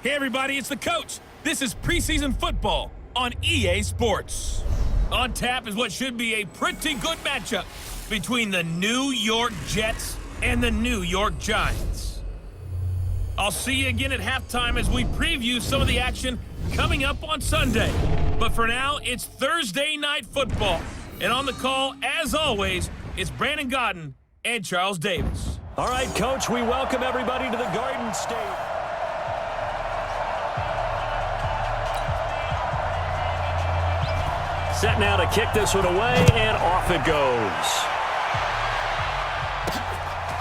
Hey everybody, it's the coach. This is preseason football on EA Sports. On tap is what should be a pretty good matchup between the New York Jets and the New York Giants. I'll see you again at halftime as we preview some of the action coming up on Sunday. But for now, it's Thursday Night Football. And on the call, as always, it's Brandon Godden and Charles Davis. All right, Coach, we welcome everybody to the Garden State. Set now to kick this one away, and off it goes.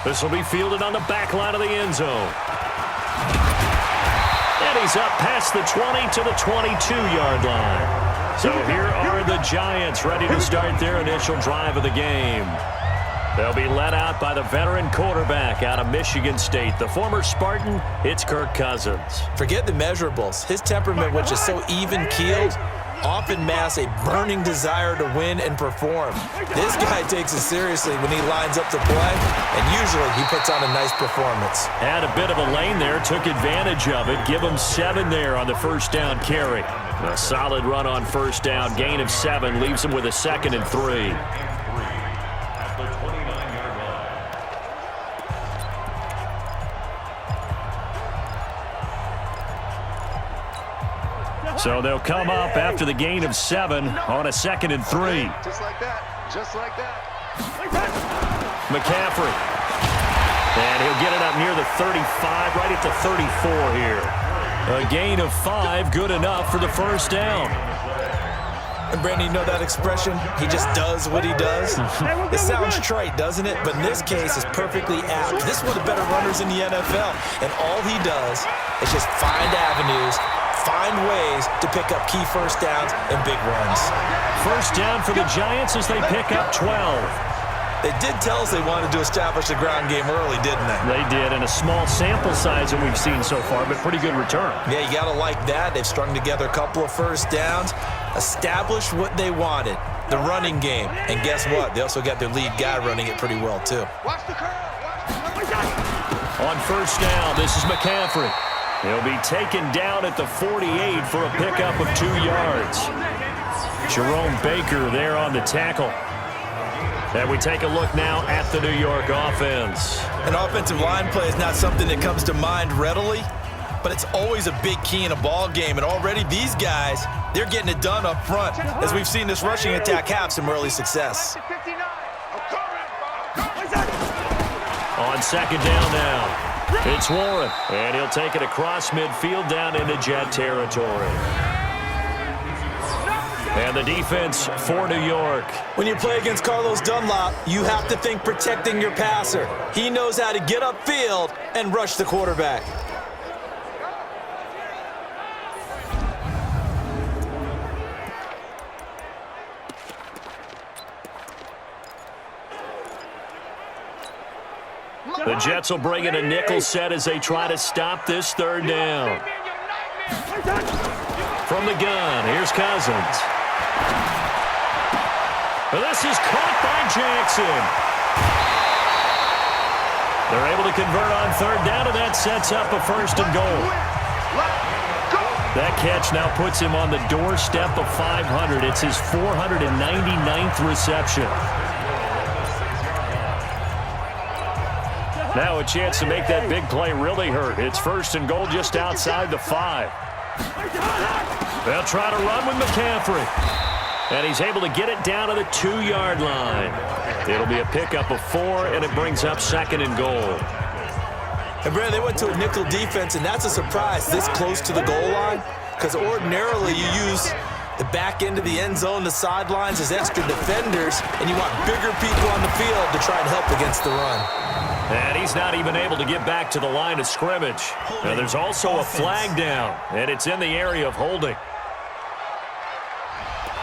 This will be fielded on the back line of the end zone. And he's up past the 20 to the 22-yard line. So here are the Giants ready to start their initial drive of the game. They'll be led out by the veteran quarterback out of Michigan State. The former Spartan, it's Kirk Cousins. Forget the measurables. His temperament, which is so even-keeled, often masks a burning desire to win and perform. This guy takes it seriously when he lines up to play, and usually he puts on a nice performance. Had a bit of a lane there, took advantage of it. Give him 7 there on the first down carry. A solid run on first down, gain of 7, leaves him with a 2nd and 3. So they'll come up after the gain of 7 on a 2nd and 3. Just like that. Just like that. McCaffrey. And he'll get it up near the 35, right at the 34 here. A gain of 5, good enough for the first down. And Brandon, you know that expression? He just does what he does? It sounds trite, doesn't it? But in this case, it's perfectly apt. This is one of the better runners in the NFL. And all he does is just find avenues, find ways to pick up key first downs and big runs. First down for the Giants as they pick up 12. They did tell us they wanted to establish the ground game early, didn't they? They did, and a small sample size that we've seen so far, but pretty good return. Yeah, you got to like that. They've strung together a couple of first downs, established what they wanted, the running game. And guess what? They also got their lead guy running it pretty well, too. Watch the curl. On first down, this is McCaffrey. He'll be taken down at the 48 for a pickup of 2 yards. Jerome Baker there on the tackle. And we take a look now at the New York offense. An offensive line play is not something that comes to mind readily, but it's always a big key in a ball game. And already these guys, they're getting it done up front, as we've seen this rushing attack have some early success. On second down now, it's Warren, and he'll take it across midfield down into Jet territory. And the defense for New York. When you play against Carlos Dunlop, you have to think protecting your passer. He knows how to get upfield and rush the quarterback. The Jets will bring in a nickel set as they try to stop this third down. From the gun, here's Cousins. This is caught by Jackson. They're able to convert on third down, and that sets up a 1st and goal. That catch now puts him on the doorstep of 500. It's his 499th reception. Now a chance to make that big play really hurt. It's 1st and goal just outside the 5. They'll try to run with McCaffrey. And he's able to get it down to the 2-yard line. It'll be a pickup of 4, and it brings up 2nd and goal. And, Brandon, they went to a nickel defense, and that's a surprise this close to the goal line, because ordinarily you use the back end of the end zone, the sidelines as extra defenders, and you want bigger people on the field to try and help against the run. And he's not even able to get back to the line of scrimmage. Now, there's also a flag down, and it's in the area of holding.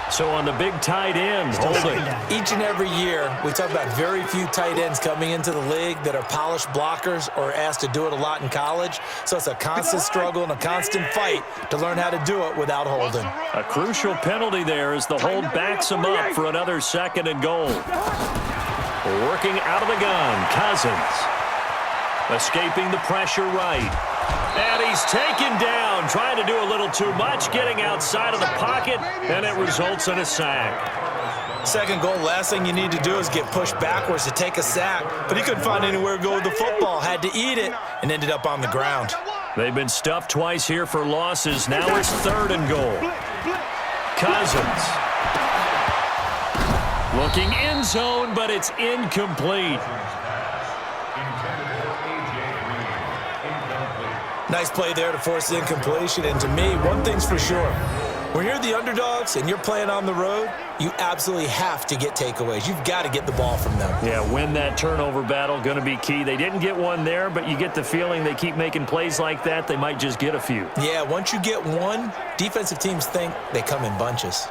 So on the big tight end, holding. Each and every year, we talk about very few tight ends coming into the league that are polished blockers or asked to do it a lot in college. So it's a constant struggle and a constant fight to learn how to do it without holding. A crucial penalty there as the hold backs him up for another 2nd and goal. Working out of the gun, Cousins. Escaping the pressure right. And he's taken down, trying to do a little too much, getting outside of the pocket, and it results in a sack. Second goal, last thing you need to do is get pushed backwards to take a sack. But he couldn't find anywhere to go with the football, had to eat it, and ended up on the ground. They've been stuffed twice here for losses. Now it's 3rd and goal. Cousins. Looking end zone, but it's incomplete. Nice play there to force the incompletion. And to me, one thing's for sure. When you're the underdogs and you're playing on the road, you absolutely have to get takeaways. You've got to get the ball from them. Yeah, win that turnover battle, going to be key. They didn't get one there, but you get the feeling they keep making plays like that, they might just get a few. Yeah, once you get one, defensive teams think they come in bunches.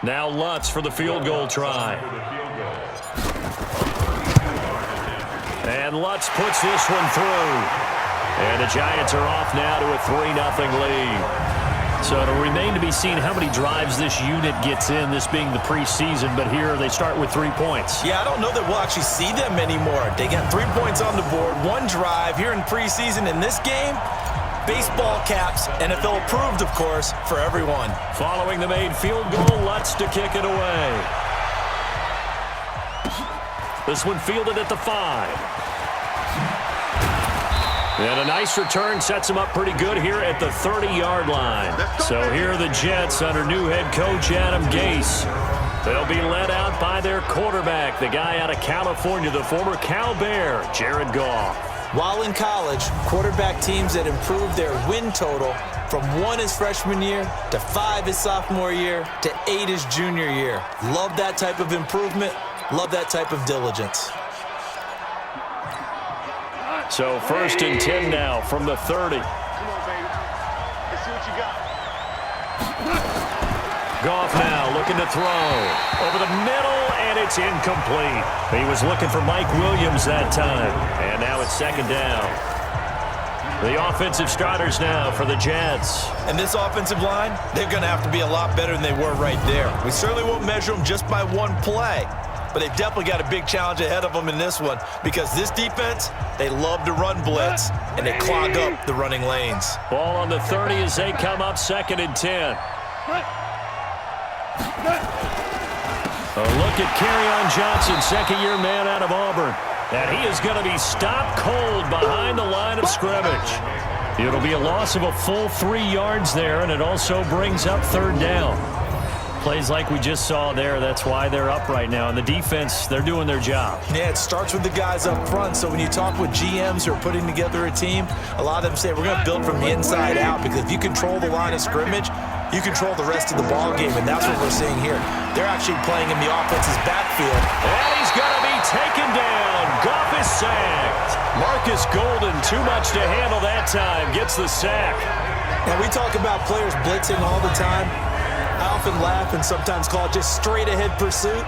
Now Lutz for the field goal try. And Lutz puts this one through. And the Giants are off now to a 3-0 lead. So it'll remain to be seen how many drives this unit gets in, this being the preseason. But here they start with 3 points. Yeah, I don't know that we'll actually see them anymore. They got 3 points on the board, 1 drive here in preseason. In this game, baseball caps, NFL approved, of course, for everyone. Following the made field goal, Lutz to kick it away. This one fielded at the 5. And a nice return sets him up pretty good here at the 30-yard line. So here are the Jets under new head coach Adam Gase. They'll be led out by their quarterback, the guy out of California, the former Cal Bear, Jared Goff. While in college, quarterback teams that improved their win total from 1 his freshman year to 5 his sophomore year to 8 his junior year. Love that type of improvement. Love that type of diligence. So 1st and 10 now from the 30. Come on, baby. Let's see what you got. Goff now looking to throw. Over the middle, and it's incomplete. He was looking for Mike Williams that time. And now it's 2nd down. The offensive starters now for the Jets. And this offensive line, they're going to have to be a lot better than they were right there. We certainly won't measure them just by 1 play. But they've definitely got a big challenge ahead of them in this one because this defense, they love to run blitz, and they clog up the running lanes. Ball on the 30 as they come up 2nd and 10. A look at Kerryon Johnson, 2nd-year man out of Auburn. And he is going to be stopped cold behind the line of scrimmage. It'll be a loss of a full 3 yards there, and it also brings up 3rd down. Plays like we just saw there, that's why they're up right now. And the defense, they're doing their job. Yeah, it starts with the guys up front. So when you talk with GMs who are putting together a team, a lot of them say we're going to build from the inside out because if you control the line of scrimmage, you control the rest of the ball game, and that's what we're seeing here. They're actually playing in the offense's backfield. And he's going to be taken down. Goff is sacked. Marcus Golden, too much to handle that time, gets the sack. Now, we talk about players blitzing all the time. I often laugh and sometimes call it just straight-ahead pursuit.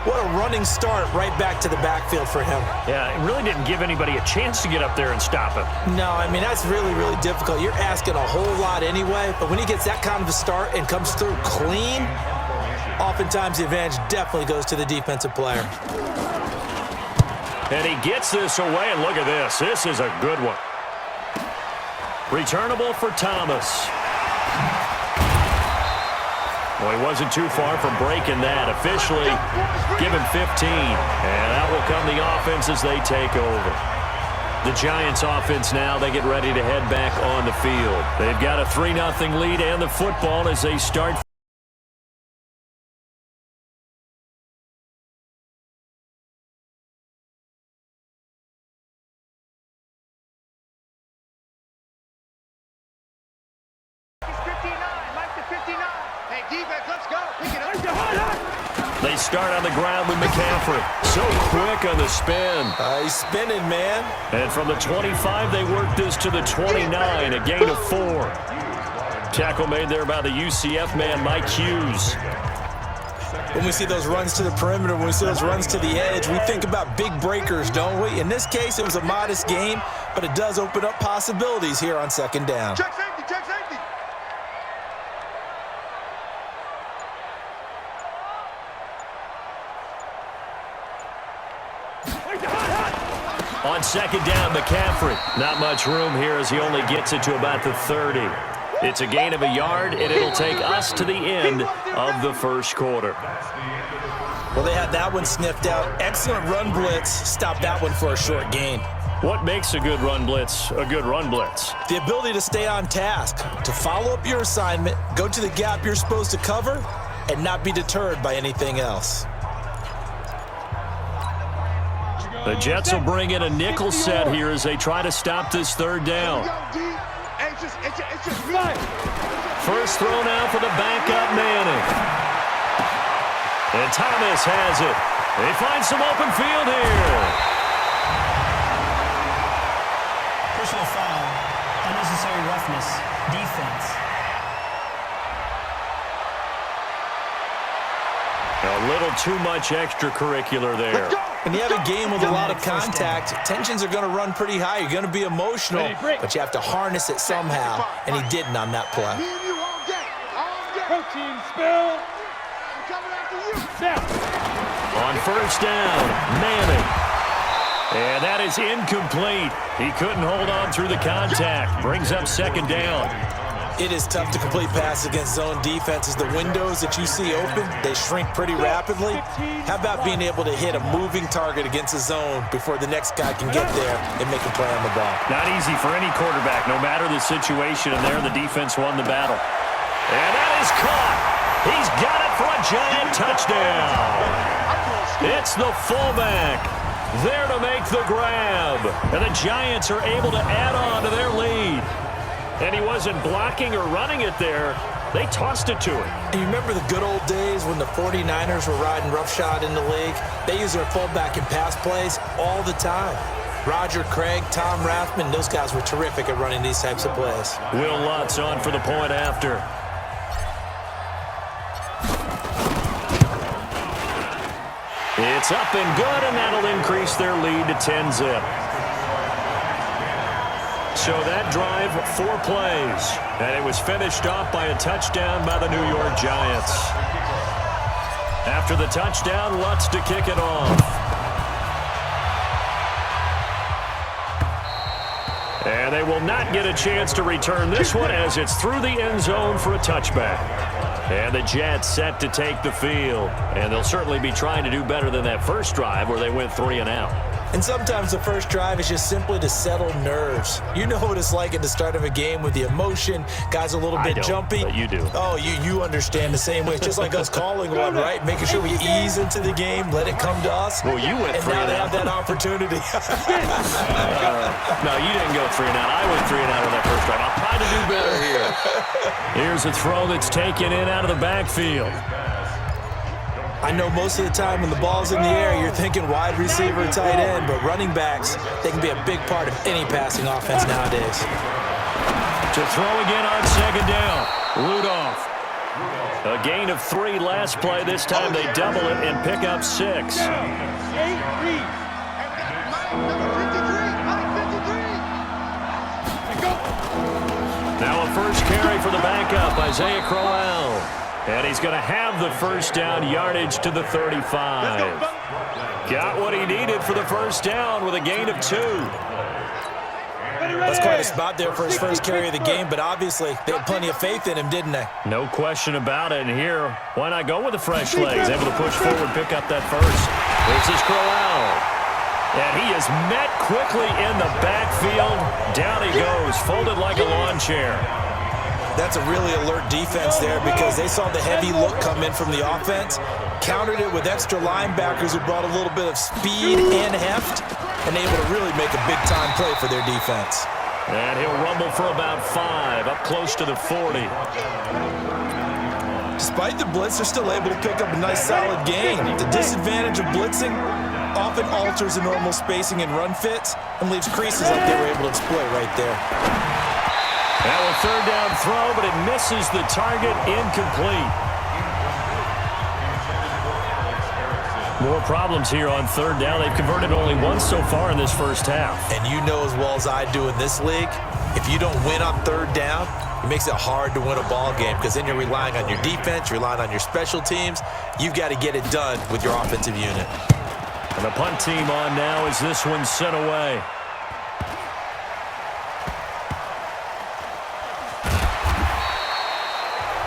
What a running start right back to the backfield for him. Yeah, it really didn't give anybody a chance to get up there and stop him. No, I mean, that's really, really difficult. You're asking a whole lot anyway, but when he gets that kind of a start and comes through clean, oftentimes the advantage definitely goes to the defensive player. And he gets this away, and look at this. This is a good one. Returnable for Thomas. Well, he wasn't too far from breaking that. Officially, give him 15. And out will come the offense as they take over. The Giants offense now, they get ready to head back on the field. They've got a 3-0 lead and the football as they start. They start on the ground with McCaffrey. So quick on the spin. He's spinning, man. And from the 25, they work this to the 29, a gain of 4. Tackle made there by the UCF man, Mike Hughes. When we see those runs to the perimeter, when we see those runs to the edge, we think about big breakers, don't we? In this case, it was a modest game, but it does open up possibilities here on 2nd down. Check safety, check safety. On second down, McCaffrey. Not much room here as he only gets it to about the 30. It's a gain of a yard, and it'll take us to the end of the first quarter. Well, they had that one sniffed out. Excellent run blitz. Stopped that one for a short gain. What makes a good run blitz a good run blitz? The ability to stay on task, to follow up your assignment, go to the gap you're supposed to cover, and not be deterred by anything else. The Jets will bring in a nickel set here as they try to stop this third down. First throw now for the backup Manning. And Thomas has it. They find some open field here. Personal foul, unnecessary roughness, defense. A little too much extracurricular there. When you have a game with a lot of contact, tensions are going to run pretty high. You're going to be emotional, but you have to harness it somehow, and he didn't on that play. Protein spill. On first down, Manning. And that is incomplete. He couldn't hold on through the contact. Brings up second down. It is tough to complete passes against zone defenses. The windows that you see open, they shrink pretty rapidly. How about being able to hit a moving target against a zone before the next guy can get there and make a play on the ball? Not easy for any quarterback, no matter the situation. And there, the defense won the battle. And that is caught. He's got it for a giant touchdown. It's the fullback there to make the grab. And the Giants are able to add on to their lead. And he wasn't blocking or running it there. They tossed it to him. And you remember the good old days when the 49ers were riding roughshod in the league? They use their fullback in pass plays all the time. Roger Craig, Tom Rathman, those guys were terrific at running these types of plays. Will Lutz on for the point after. It's up and good, and that'll increase their lead to 10-zip. So that drive, 4 plays, and it was finished off by a touchdown by the New York Giants. After the touchdown, Lutz to kick it off. And they will not get a chance to return this one as it's through the end zone for a touchback. And the Jets set to take the field. And they'll certainly be trying to do better than that first drive where they went 3 and out. And sometimes the first drive is just simply to settle nerves. You know what it's like at the start of a game with the emotion. Guys a little bit jumpy. But you do. Oh, you understand the same way. It's just like us calling one, right? Making sure we ease into the game, let it come to us. Well, you went 3 and out. And now they have that opportunity. No, you didn't go 3 and out. I went 3 and out on that first drive. I'll try to do better here. Here's a throw that's taken in out of the backfield. I know most of the time when the ball's in the air, you're thinking wide receiver, tight end, but running backs, they can be a big part of any passing offense nowadays. To throw again on second down, Rudolph. A gain of 3 last play. This time they double it and pick up 6. Now a first carry for the backup, Isaiah Crowell. And he's going to have the first down, yardage to the 35. Got what he needed for the first down with a gain of 2. That's quite a spot there for his first carry of the game, but obviously they had plenty of faith in him, didn't they? No question about it. And here, why not go with the fresh legs? Able to push forward, pick up that first. This is Crowell. And he is met quickly in the backfield. Down he goes, folded like a lawn chair. That's a really alert defense there because they saw the heavy look come in from the offense, countered it with extra linebackers who brought a little bit of speed and heft, and able to really make a big-time play for their defense. And he'll rumble for about 5, up close to the 40. Despite the blitz, they're still able to pick up a nice, solid gain. The disadvantage of blitzing often alters the normal spacing and run fits and leaves creases like they were able to exploit right there. Now a third down throw, but it misses the target, incomplete. More problems here on third down. They've converted only once so far in this first half. And you know as well as I do in this league, if you don't win on third down, it makes it hard to win a ball game because then you're relying on your defense, you're relying on your special teams. You've got to get it done with your offensive unit. And the punt team on now as this one's sent away.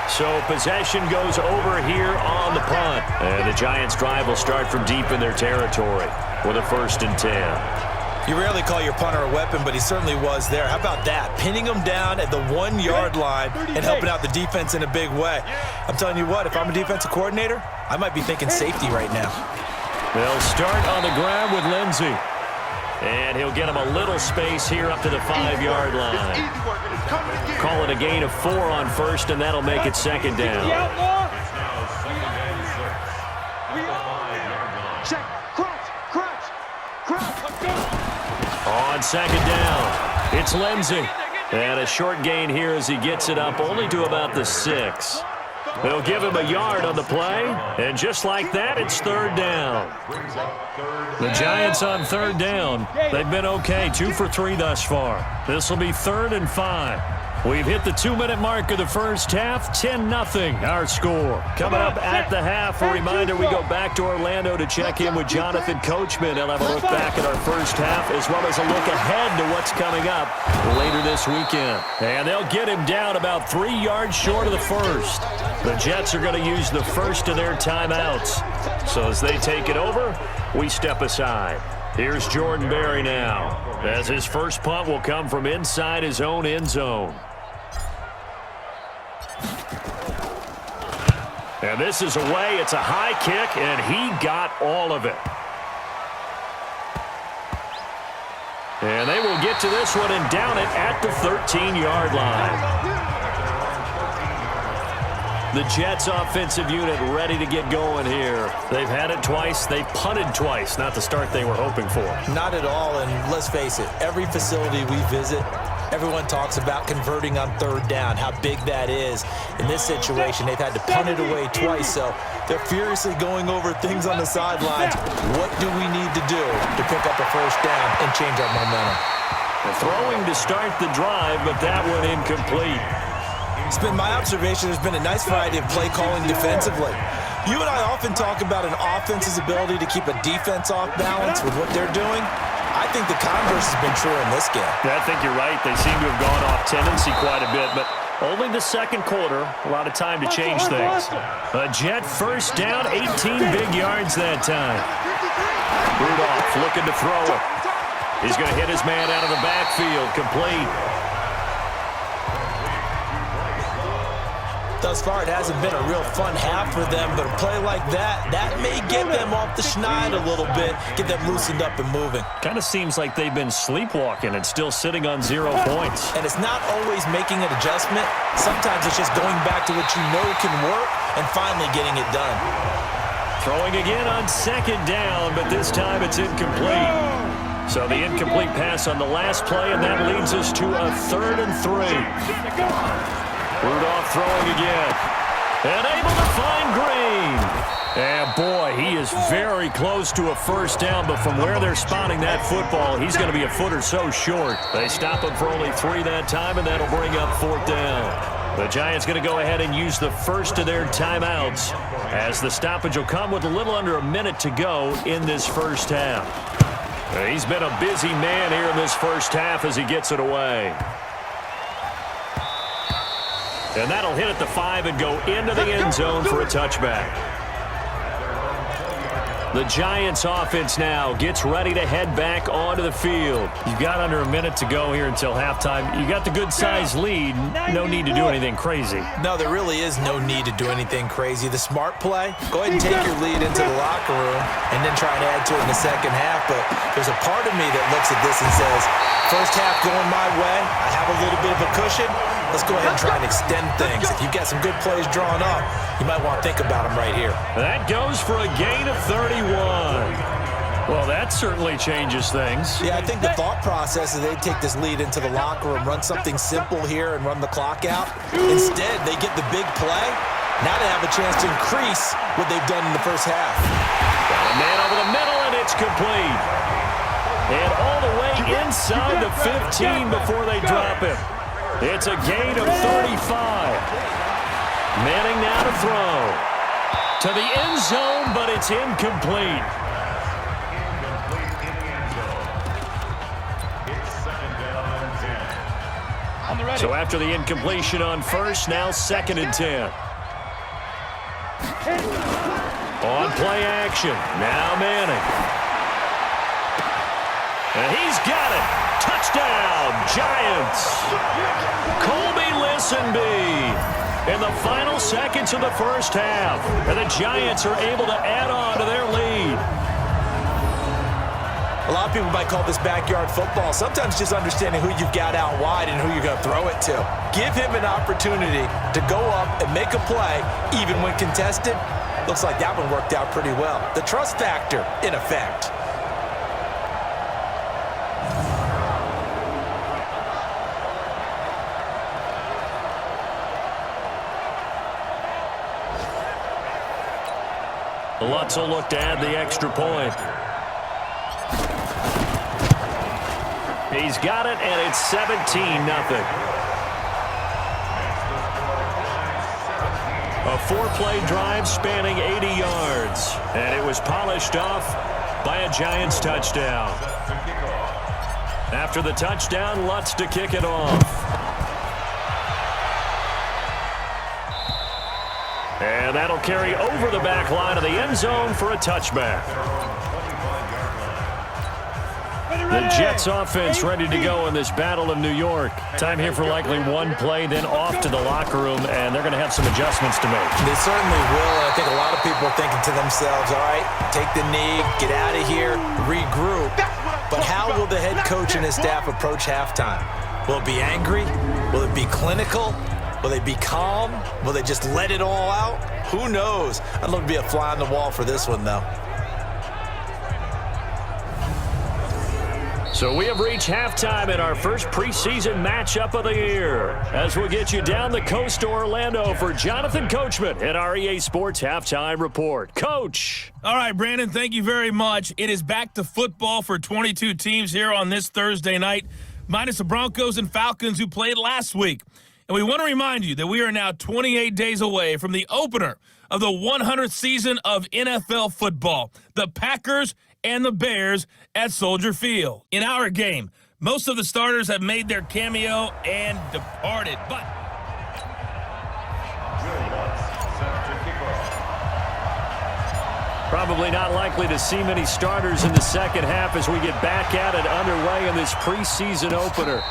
So possession goes over here on the punt. And the Giants' drive will start from deep in their territory with a 1st and 10. You rarely call your punter a weapon, but he certainly was there. How about that? Pinning him down at the 1-yard line and helping out the defense in a big way. I'm telling you what, if I'm a defensive coordinator, I might be thinking safety right now. They'll start on the ground with Lindsey. And he'll get him a little space here up to the 5-yard line. Call it a gain of 4 on 1st, and that'll make it 2nd down. On 2nd down, it's Lindsey. And a short gain here as he gets it up only to about the 6. They'll give him a yard on the play, and just like that, it's 3rd down. The Giants on 3rd down. They've been okay, 2 for 3 thus far. This will be 3rd and 5. We've hit the 2-minute mark of the first half, 10-0 our score. Coming up at the half, a reminder we go back to Orlando to check in with Jonathan Coachman. He'll have a look back at our first half as well as a look ahead to what's coming up later this weekend. And they'll get him down about 3 yards short of the 1st. The Jets are going to use the first of their timeouts. So as they take it over, we step aside. Here's Jordan Berry now, as his first punt will come from inside his own end zone. And this is away. It's a high kick, and he got all of it. And they will get to this one and down it at the 13-yard line. The Jets offensive unit ready to get going here. They've had it twice. They punted twice. Not the start they were hoping for. Not at all, and let's face it, every facility we visit, everyone talks about converting on 3rd down, how big that is. In this situation, they've had to punt it away twice, so they're furiously going over things on the sidelines. What do we need to do to pick up a 1st down and change our momentum? Throwing to start the drive, but that one incomplete. It's been my observation there's been a nice variety of play calling defensively. You and I often talk about an offense's ability to keep a defense off balance with what they're doing. I think the converse has been true in this game. Yeah, I think you're right. They seem to have gone off tendency quite a bit, but only the 2nd quarter. A lot of time to change things. A Jet 1st down, 18 big yards that time. Rudolph looking to throw it. He's going to hit his man out of the backfield, complete. Thus far, it hasn't been a real fun half for them, but a play like that may get them off the schneid a little bit, get them loosened up and moving. Kind of seems like they've been sleepwalking and still sitting on 0 points. And it's not always making an adjustment. Sometimes it's just going back to what you know can work and finally getting it done. Throwing again on 2nd down, but this time it's incomplete. So the incomplete pass on the last play, and that leads us to a 3rd and 3. Rudolph throwing again. And able to find Green. And boy, he is very close to a 1st down, but from where they're spotting that football, he's going to be a foot or so short. They stop him for only 3 that time, and that'll bring up 4th down. The Giants going to go ahead and use the first of their timeouts, as the stoppage will come with a little under a minute to go in this first half. He's been a busy man here in this first half as he gets it away. And that'll hit at the 5 and go into the end zone for a touchback. The Giants offense now gets ready to head back onto the field. You've got under a minute to go here until halftime. You got the good-sized lead. No need to do anything crazy. No, there really is no need to do anything crazy. The smart play, go ahead and take your lead into the locker room and then try and add to it in the second half. But there's a part of me that looks at this and says, first half going my way, I have a little bit of a cushion. Let's go ahead and try and extend things. If you've got some good plays drawn up, you might want to think about them right here. That goes for a gain of 31. Well, that certainly changes things. Yeah, I think the thought process is they take this lead into the locker room, run something simple here and run the clock out. Instead, they get the big play. Now they have a chance to increase what they've done in the first half. Got a man over the middle, and it's complete. And all the way inside the 15 before they drop it. It's a gain of 35. Manning now to throw. To the end zone, but it's incomplete. So after the incompletion on first, now 2nd and 10. On play action. Now Manning. And he's got it. Touchdown, Giants. Colby Listenbee in the final seconds of the first half. And the Giants are able to add on to their lead. A lot of people might call this backyard football. Sometimes just understanding who you've got out wide and who you're going to throw it to. Give him an opportunity to go up and make a play, even when contested. Looks like that one worked out pretty well. The trust factor, in effect. Lutz will look to add the extra point. He's got it, and it's 17-0. A 4-play drive spanning 80 yards, and it was polished off by a Giants touchdown. After the touchdown, Lutz to kick it off. And that'll carry over the back line of the end zone for a touchback. The Jets offense ready to go in this battle of New York. Time here for likely one play, then off to the locker room, and they're going to have some adjustments to make. They certainly will, and I think a lot of people are thinking to themselves, all right, take the knee, get out of here, regroup. But how will the head coach and his staff approach halftime? Will it be angry? Will it be clinical? Will they be calm? Will they just let it all out? Who knows? I'd love to be a fly on the wall for this one, though. So we have reached halftime in our first preseason matchup of the year, as we'll get you down the coast to Orlando for Jonathan Coachman at our EA Sports Halftime Report. Coach. All right, Brandon, thank you very much. It is back to football for 22 teams here on this Thursday night, minus the Broncos and Falcons who played last week. And we want to remind you that we are now 28 days away from the opener of the 100th season of NFL football, the Packers and the Bears at Soldier Field. In our game, most of the starters have made their cameo and departed, but probably not likely to see many starters in the second half as we get back at it underway in this preseason opener.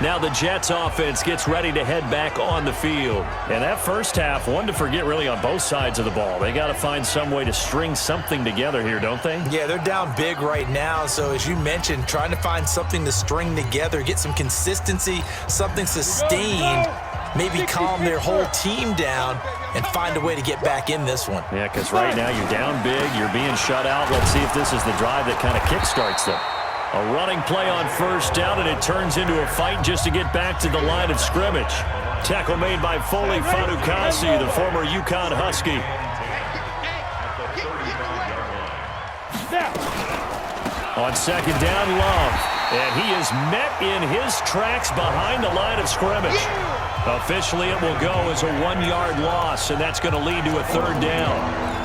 Now the Jets offense gets ready to head back on the field. And that first half, one to forget really on both sides of the ball. They got to find some way to string something together here, don't they? Yeah, they're down big right now. So as you mentioned, trying to find something to string together, get some consistency, something sustained, maybe calm their whole team down and find a way to get back in this one. Yeah, because right now you're down big, you're being shut out. Let's see if this is the drive that kind of kickstarts them. A running play on first down, and it turns into a fight just to get back to the line of scrimmage. Tackle made by Foley Fadukasi, the former UConn Husky. On second down, Love. And he is met in his tracks behind the line of scrimmage. Officially, it will go as a 1-yard loss, and that's going to lead to a third down.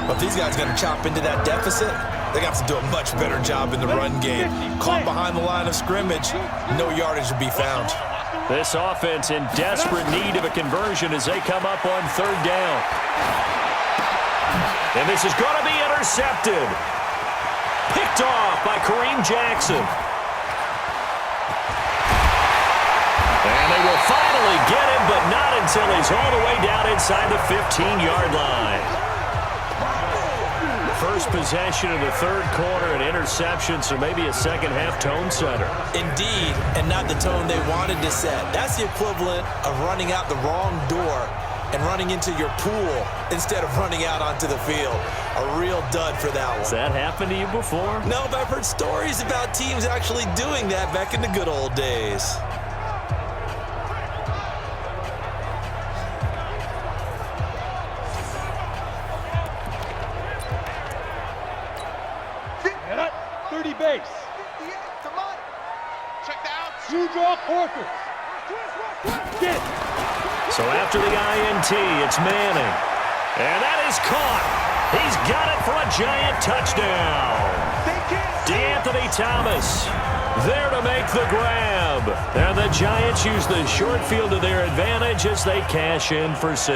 But if these guys are going to chop into that deficit, they got to do a much better job in the run game. Caught behind the line of scrimmage, no yardage to be found. This offense in desperate need of a conversion as they come up on third down. And this is going to be intercepted. Picked off by Kareem Jackson. And they will finally get him, but not until he's all the way down inside the 15-yard line. First possession of the third quarter, an interception, so maybe a second-half tone setter. Indeed, and not the tone they wanted to set. That's the equivalent of running out the wrong door and running into your pool instead of running out onto the field. A real dud for that one. Has that happened to you before? No, but I've heard stories about teams actually doing that back in the good old days. Base. Check down. You draw quarters. Get. So after the INT, it's Manning. And that is caught. He's got it for a Giant touchdown. DeAnthony Thomas there to make the grab. And the Giants use the short field to their advantage as they cash in for 6.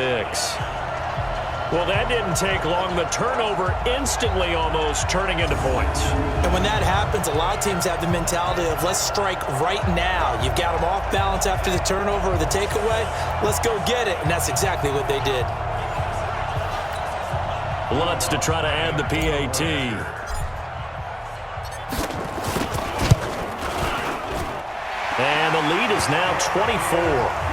Well, that didn't take long. The turnover instantly almost turning into points. And when that happens, a lot of teams have the mentality of let's strike right now. You've got them off balance after the turnover or the takeaway. Let's go get it. And that's exactly what they did. Lutz to try to add the PAT. And the lead is now 24.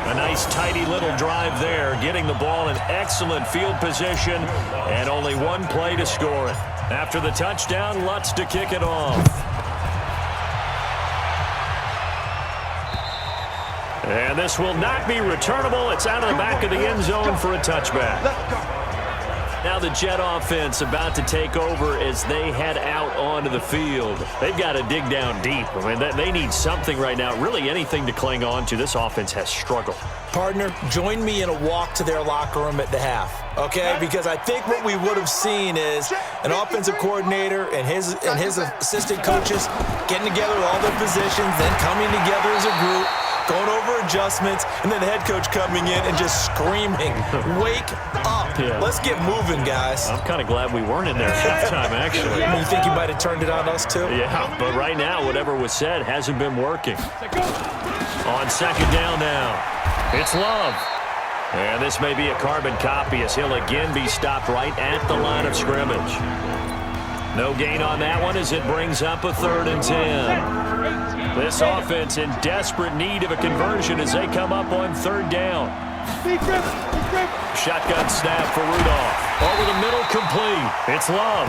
A nice, tidy little drive there, getting the ball in excellent field position, and only one play to score it. After the touchdown, Lutz to kick it off. And this will not be returnable. It's out of the back of the end zone for a touchback. Now the Jet offense about to take over as they head out onto the field. They've got to dig down deep. I mean, they need something right now, really anything to cling on to. This offense has struggled. Partner, join me in a walk to their locker room at the half, okay? Because I think what we would have seen is an offensive coordinator and his assistant coaches getting together with all their positions, then coming together as a group, going over adjustments, and then the head coach coming in and just screaming, wake up. Yeah. Let's get moving, guys. I'm kind of glad we weren't in there at halftime, actually. You think you might have turned it on us, too? Yeah, but right now, whatever was said hasn't been working. On second down now, it's Love. And this may be a carbon copy as he'll again be stopped right at the line of scrimmage. No gain on that one as it brings up a 3rd and 10. This offense in desperate need of a conversion as they come up on 3rd down. Shotgun snap for Rudolph. Over the middle, complete. It's Love.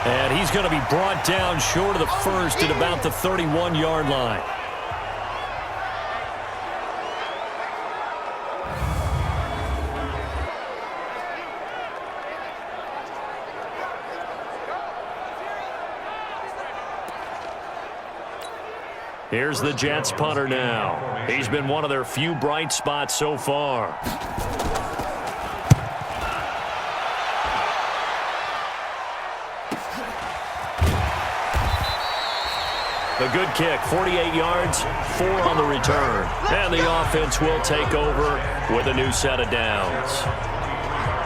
And he's going to be brought down short of the first at about the 31-yard line. Here's the Jets punter now. He's been one of their few bright spots so far. The good kick, 48 yards, 4 on the return. And the offense will take over with a new set of downs.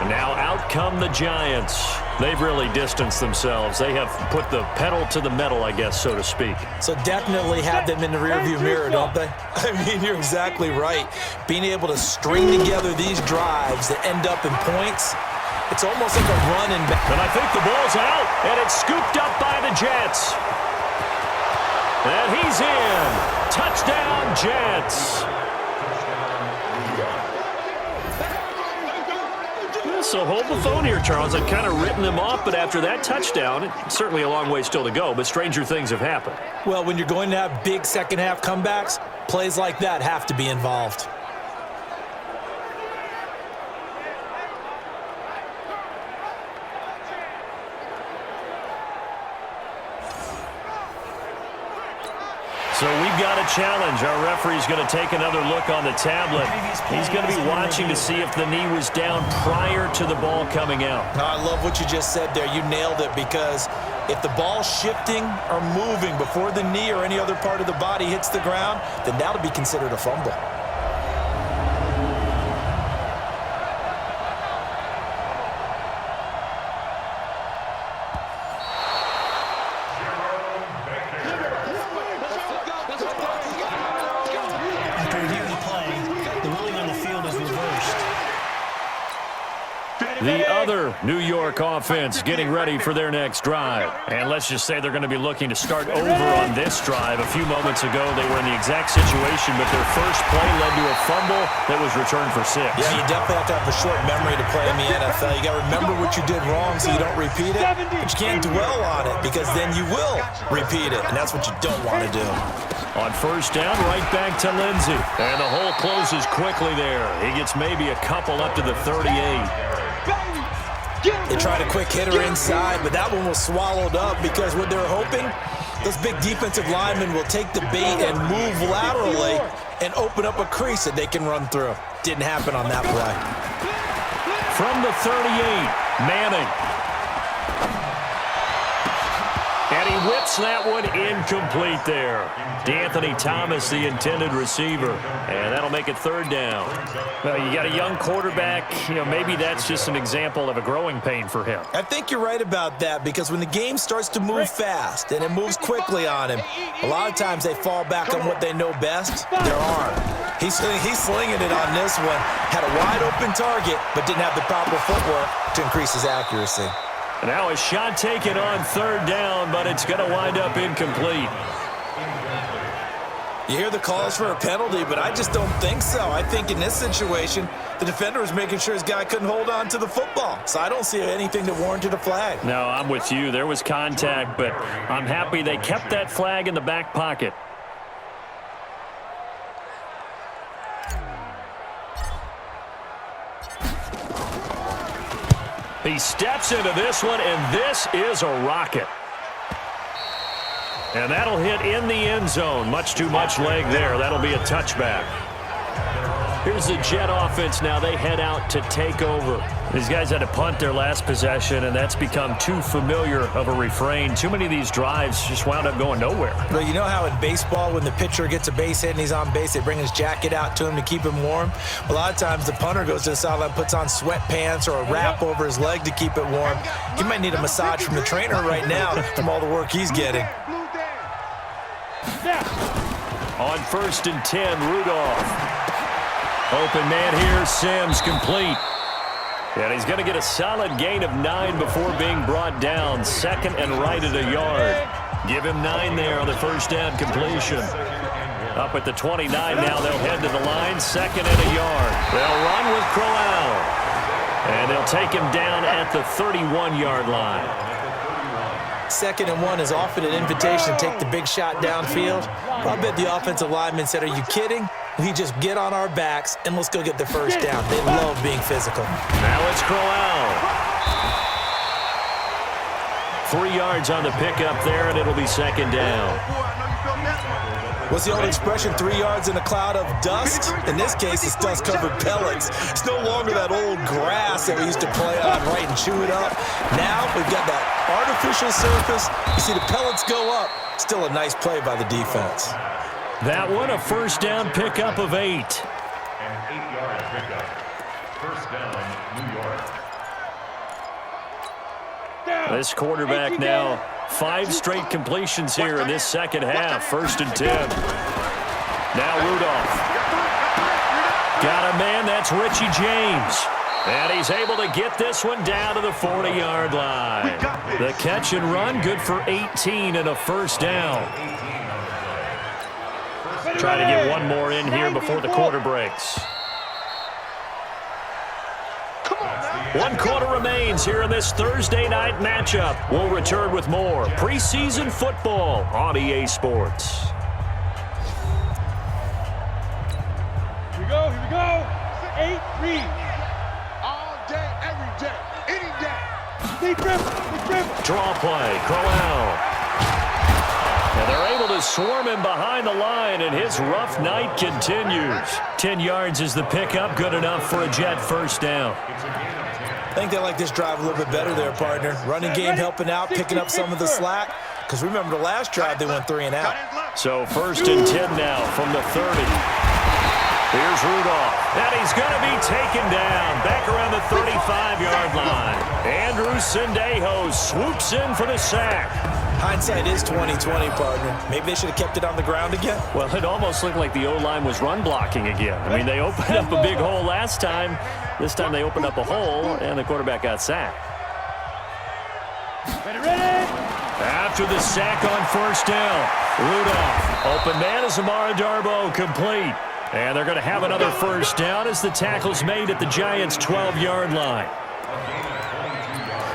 And now out come the Giants. They've really distanced themselves. They have put the pedal to the metal, I guess, so to speak. So definitely have them in the rearview mirror, don't they? I mean, you're exactly right. Being able to string together these drives that end up in points, it's almost like a run and back. And I think the ball's out, and it's scooped up by the Jets. And he's in. Touchdown, Jets. So hold the phone here, Charles. I've kind of written them off, but after that touchdown, it's certainly a long way still to go, but stranger things have happened. Well, when you're going to have big second-half comebacks, plays like that have to be involved. So we've got a challenge. Our referee's going to take another look on the tablet. He's going to be watching to see if the knee was down prior to the ball coming out. I love what you just said there. You nailed it, because if the ball's shifting or moving before the knee or any other part of the body hits the ground, then that'll be considered a fumble. The other New York offense getting ready for their next drive. And let's just say they're going to be looking to start over on this drive. A few moments ago, they were in the exact situation, but their first play led to a fumble that was returned for 6. Yeah, you definitely have to have a short memory to play in the NFL. You got to remember what you did wrong so you don't repeat it, but you can't dwell on it because then you will repeat it, and that's what you don't want to do. On first down, right back to Lindsey. And the hole closes quickly there. He gets maybe a couple up to the 38. They tried a quick hitter inside, but that one was swallowed up because what they're hoping, those big defensive linemen will take the bait and move laterally and open up a crease that they can run through. Didn't happen on that play. From the 38, Manning. And he whips that one incomplete there. D'Anthony Thomas, the intended receiver. And that'll make it third down. Well, you got a young quarterback. Maybe that's just an example of a growing pain for him. I think you're right about that, because when the game starts to move fast and it moves quickly on him, a lot of times they fall back on what they know best, their arm. He's slinging it on this one. Had a wide-open target, but didn't have the proper footwork to increase his accuracy. Now a shot taken on third down, but it's going to wind up incomplete. You hear the calls for a penalty, but I just don't think so. I think in this situation, the defender was making sure his guy couldn't hold on to the football. So I don't see anything that warranted a flag. No, I'm with you. There was contact, but I'm happy they kept that flag in the back pocket. He steps into this one, and this is a rocket. And that'll hit in the end zone. Much too much leg there. That'll be a touchback. Here's the Jet offense now. They head out to take over. These guys had to punt their last possession, and that's become too familiar of a refrain. Too many of these drives just wound up going nowhere. Well, you know how in baseball, when the pitcher gets a base hit and he's on base, they bring his jacket out to him to keep him warm? A lot of times the punter goes to the sideline, puts on sweatpants or a wrap over his leg to keep it warm. He might need a massage from the trainer right now from all the work he's getting. On 1st and 10, Rudolph. Open man here, Sims, complete. And he's going to get a solid gain of 9 before being brought down. Second and right at a yard. Give him 9 there on the first down completion. Up at the 29 now, they'll head to the line. Second and a yard. They'll run with Crowell. And they'll take him down at the 31-yard line. 2nd and 1 is often an invitation to take the big shot downfield. I bet the offensive lineman said, "Are you kidding? We just get on our backs and let's go get the first down." They love being physical. Now it's Crowell. 3 yards on the pickup there, and it'll be second down. What's the old expression, 3 yards in a cloud of dust? In this case, it's dust-covered pellets. It's no longer that old grass that we used to play on, right, and chew it up. Now we've got that artificial surface. You see the pellets go up. Still a nice play by the defense. That one, a first down pickup of 8. An 8-yard pickup. First down, New York. This quarterback now, 5 straight completions here in this second half. 1st and 10. Now Rudolph. Got a man, that's Richie James. And he's able to get this one down to the 40-yard line. The catch and run, good for 18 and a first down. Try to get one more in here before the quarter breaks. 1 quarter remains here in this Thursday night matchup. We'll return with more preseason football on EA Sports. Here we go, here we go. 8 reads. All day, every day, any day. Deep grip. Draw play, Crowell. And they're able to swarm him behind the line, and his rough night continues. 10 yards is the pickup, good enough for a Jet first down. I think they like this drive a little bit better there, partner. Running game helping out, picking up some of the slack. Because remember the last drive, they went 3 and out. So 1st and 10 now from the 30. Here's Rudolph, and he's going to be taken down back around the 35-yard line. Andrew Sendejo swoops in for the sack. Hindsight is 20/20, partner. Maybe they should have kept it on the ground again. Well, it almost looked like the O-line was run blocking again. I mean, they opened up a big hole last time. This time they opened up a hole, and the quarterback got sacked. Ready. After the sack on 1st down, Rudolph, open man is Amara Darbo, complete. And they're going to have another first down as the tackle's made at the Giants' 12-yard line.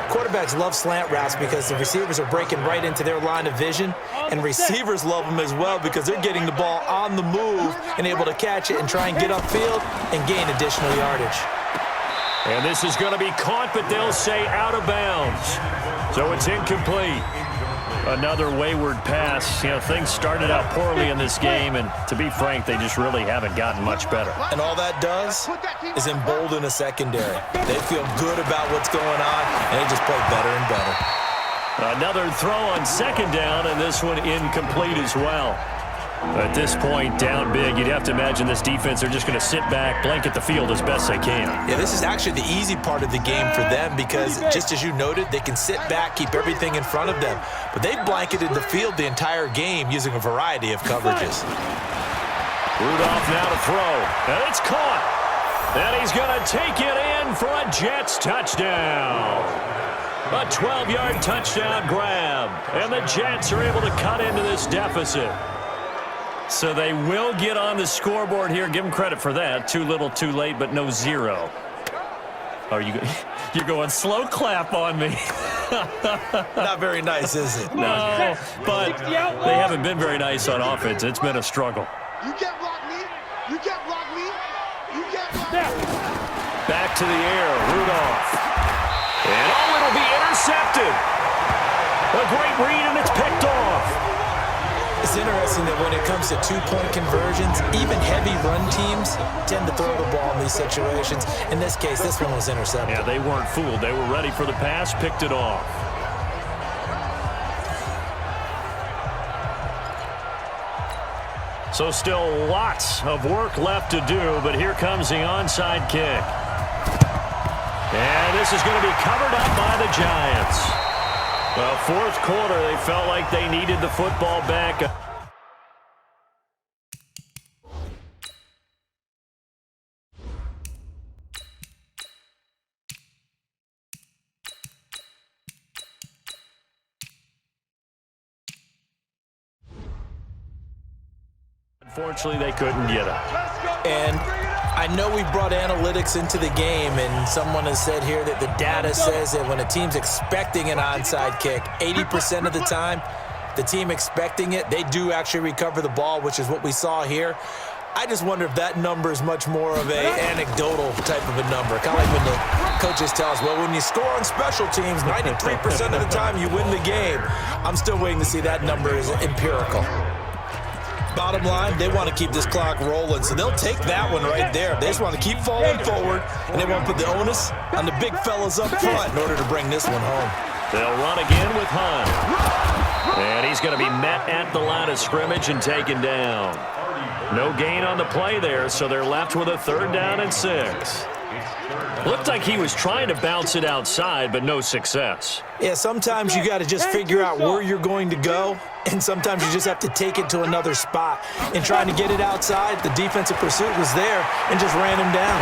Quarterbacks love slant routes because the receivers are breaking right into their line of vision, and receivers love them as well because they're getting the ball on the move and able to catch it and try and get upfield and gain additional yardage. And this is going to be caught, but they'll say out of bounds. So it's incomplete. Another wayward pass. You know, things started out poorly in this game, and to be frank, they just really haven't gotten much better. And all that does is embolden a secondary. They feel good about what's going on, and they just play better and better. Another throw on second down, and this one incomplete as well. At this point, down big, you'd have to imagine this defense, they're just going to sit back, blanket the field as best they can. Yeah, this is actually the easy part of the game for them because, just as you noted, they can sit back, keep everything in front of them. But they've blanketed the field the entire game using a variety of coverages. Rudolph now to throw, and it's caught. And he's going to take it in for a Jets touchdown. A 12-yard touchdown grab, and the Jets are able to cut into this deficit. So they will get on the scoreboard here. Give them credit for that. Too little, too late, but no zero. Are you're going slow clap on me. Not very nice, is it? No, but they haven't been very nice on offense. It's been a struggle. You can't block me. You can't block me. You can't block me. Back to the air, Rudolph. And it'll be intercepted. A great read, and it's picked off. It's interesting that when it comes to two-point conversions, even heavy run teams tend to throw the ball in these situations. In this case, this one was intercepted. Yeah, they weren't fooled. They were ready for the pass, picked it off. So still lots of work left to do, but here comes the onside kick. And this is going to be covered up by the Giants. Well, fourth quarter, they felt like they needed the football back. Unfortunately, they couldn't get it. And I know we brought analytics into the game, and someone has said here that the data says that when a team's expecting an onside kick, 80% of the time, the team expecting it, they do actually recover the ball, which is what we saw here. I just wonder if that number is much more of an anecdotal type of a number. Kind of like when the coaches tell us, well, when you score on special teams, 93% of the time you win the game. I'm still waiting to see that number is empirical. Bottom line, they want to keep this clock rolling, so they'll take that one right there. They just want to keep falling forward, and they want to put the onus on the big fellas up front in order to bring this one home. They'll run again with Hunt. And he's going to be met at the line of scrimmage and taken down. No gain on the play there, so they're left with a 3rd down and 6. Looked like he was trying to bounce it outside, but no success. Yeah, sometimes you got to just figure out where you're going to go, and sometimes you just have to take it to another spot. In trying to get it outside, the defensive pursuit was there and just ran him down.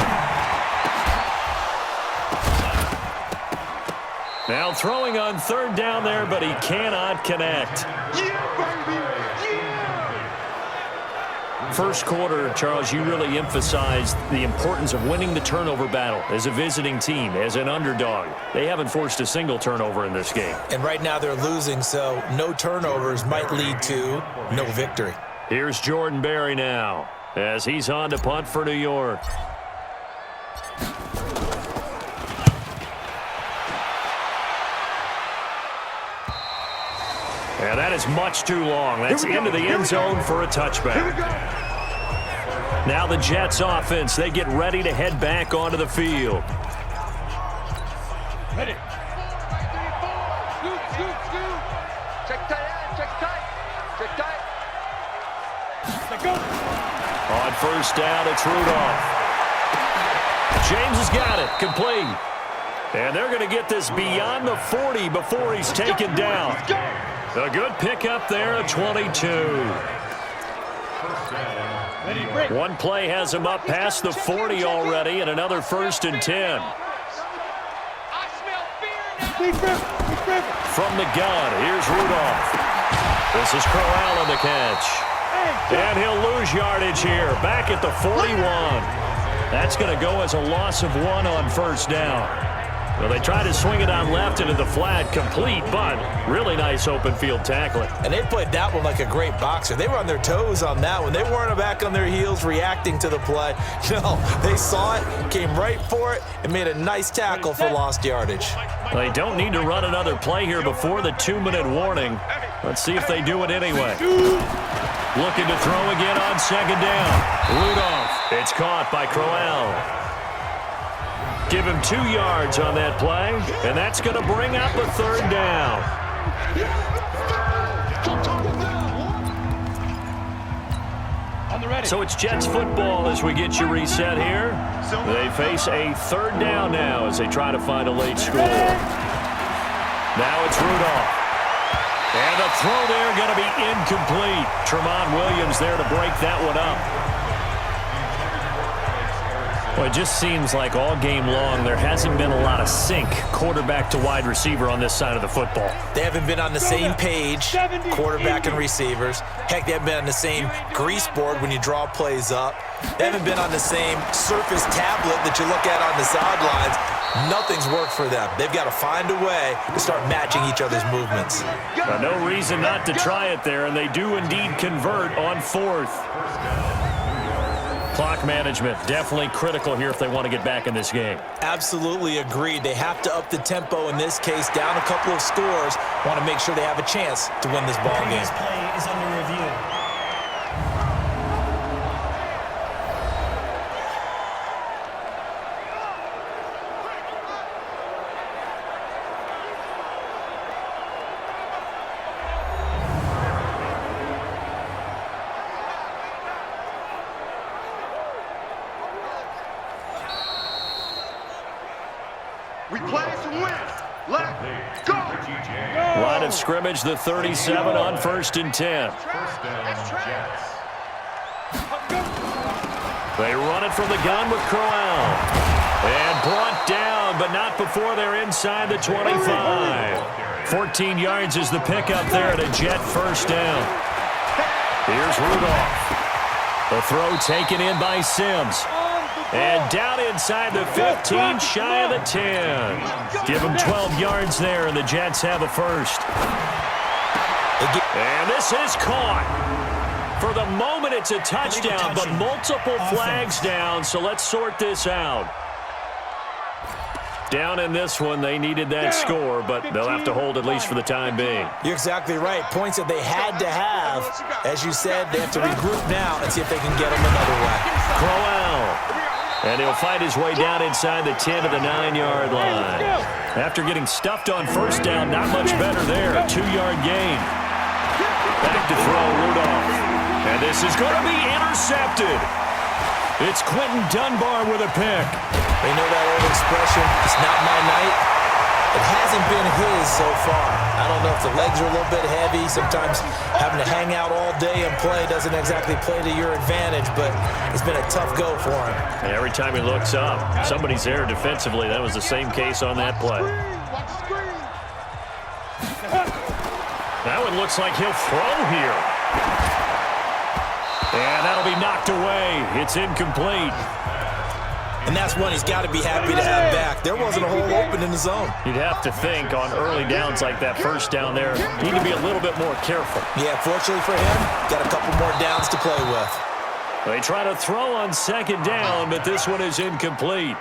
Now throwing on 3rd down there, but he cannot connect. Yeah, baby. First quarter, Charles, you really emphasized the importance of winning the turnover battle as a visiting team, as an underdog. They haven't forced a single turnover in this game. And right now they're losing, so no turnovers might lead to no victory. Here's Jordan Berry now as he's on to punt for New York. And that is much too long. That's into the end zone for a touchback. Now the Jets offense, they get ready to head back onto the field. Hit it. Scoot. Check tight. Check tight. Let go. On 1st down, it's Rudolph. James has got it, complete. And they're going to get this beyond the 40 before he's taken down. A good pickup there at 22. One play has him up past the 40 already, and another 1st and 10. From the gun, here's Rudolph. This is Crowell on the catch. And he'll lose yardage here, back at the 41. That's going to go as a loss of 1 on 1st down. Well, they try to swing it on left into the flat, complete, but really nice open field tackling. And they played that one like a great boxer. They were on their toes on that one. They weren't back on their heels reacting to the play. No, they saw it, came right for it, and made a nice tackle for lost yardage. They don't need to run another play here before the 2-minute warning. Let's see if they do it anyway. Looking to throw again on 2nd down. Rudolph. It's caught by Crowell. Give him 2 yards on that play, and that's going to bring up a 3rd down. So it's Jets football as we get you reset here. They face a third down now as they try to find a late score. Now it's Rudolph. And the throw there going to be incomplete. Tremont Williams there to break that one up. Well, it just seems like all game long there hasn't been a lot of sync quarterback to wide receiver on this side of the football. They haven't been on the same page, quarterback and receivers. Heck, they haven't been on the same grease board when you draw plays up. They haven't been on the same Surface tablet that you look at on the sidelines. Nothing's worked for them. They've got to find a way to start matching each other's movements. No reason not to try it there, and they do indeed convert on fourth. Clock management definitely critical here if they want to get back in this game. Absolutely agreed. They have to up the tempo in this case, down a couple of scores. Want to make sure they have a chance to win this ball game. This play is under review. We play to win. Let's go. Line of scrimmage, the 37 on 1st and 10. First down, Jets. They run it from the gun with Crowell. And brought down, but not before they're inside the 25. 14 yards is the pickup there at a Jet first down. Here's Rudolph. The throw taken in by Sims. And down inside the 15, shy of the 10. Give them 12 yards there, and the Jets have a first. And this is caught. For the moment, it's a touchdown, but multiple flags down, so let's sort this out. Down in this one, they needed that score, but they'll have to hold at least for the time being. You're exactly right. Points that they had to have. As you said, they have to regroup now and see if they can get them another way. Crowell. And he'll find his way down inside the 10 to the 9-yard line. After getting stuffed on first down, not much better there. A 2-yard gain. Back to throw, Rudolph. And this is going to be intercepted. It's Quentin Dunbar with a pick. They know that old expression, it's not my night. It hasn't been his so far. I don't know if the legs are a little bit heavy. Sometimes having to hang out all day and play doesn't exactly play to your advantage, but it's been a tough go for him. And every time he looks up, somebody's there defensively. That was the same case on that play. That one looks like he'll throw here. And that'll be knocked away. It's incomplete. And that's one he's got to be happy to have back. There wasn't a hole open in the zone. You'd have to think on early downs like that first down there, you need to be a little bit more careful. Yeah, fortunately for him, got a couple more downs to play with. They try to throw on second down, but this one is incomplete.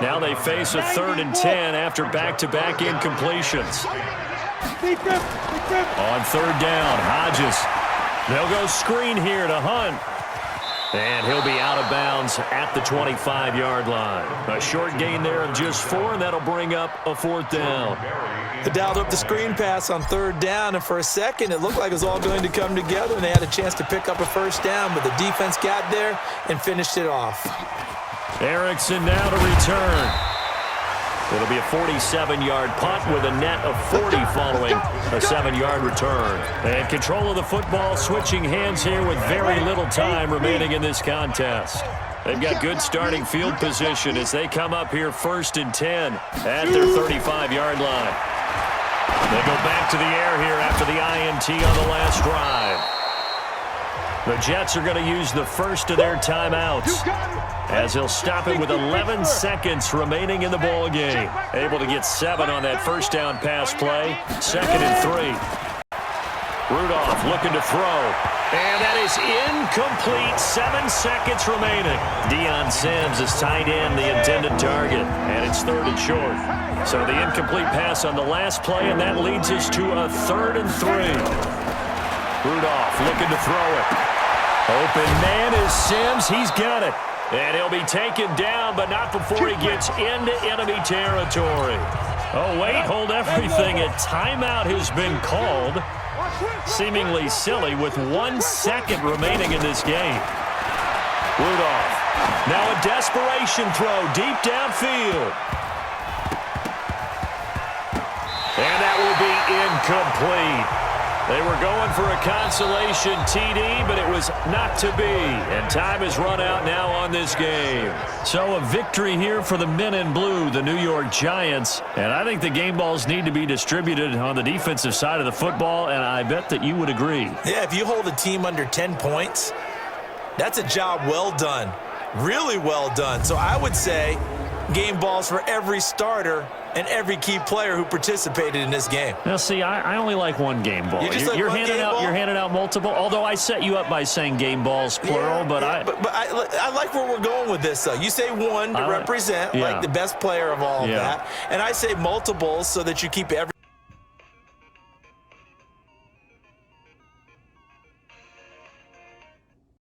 Now they face a 3rd and 10 after back-to-back incompletions. On 3rd down, Hodges. They'll go screen here to Hunt. And he'll be out of bounds at the 25-yard line. A short gain there of just 4, and that'll bring up a 4th down. They dialed up the screen pass on 3rd down, and for a second it looked like it was all going to come together, and they had a chance to pick up a first down, but the defense got there and finished it off. Erickson now to return. It'll be a 47-yard punt with a net of 40 following a 7-yard return. And control of the football switching hands here with very little time remaining in this contest. They've got good starting field position as they come up here 1st and 10 at their 35-yard line. They go back to the air here after the INT on the last drive. The Jets are going to use the first of their timeouts as he'll stop it with 11 seconds remaining in the ball game. Able to get 7 on that first down pass play. 2nd and 3. Rudolph looking to throw. And that is incomplete. 7 seconds remaining. Deion Sims is tied in the intended target. And it's 3rd and short. So the incomplete pass on the last play, and that leads us to a 3rd and 3. Rudolph looking to throw it. Open man is Sims. He's got it. And he'll be taken down, but not before he gets into enemy territory. Oh, wait, hold everything. A timeout has been called. Seemingly silly with 1 second remaining in this game. Rudolph. Now a desperation throw deep downfield. And that will be incomplete. They were going for a consolation TD, but it was not to be. And time has run out now on this game. So a victory here for the men in blue, the New York Giants. And I think the game balls need to be distributed on the defensive side of the football, and I bet that you would agree. Yeah, if you hold a team under 10 points, that's a job well done. Really well done. So I would say game balls for every starter and every key player who participated in this game. Now, see, I only like one game ball. You're handing out multiple. Although I set you up by saying game balls plural, but I like where we're going with this. Though you say one to represent like the best player of all of that, and I say multiples so that you keep every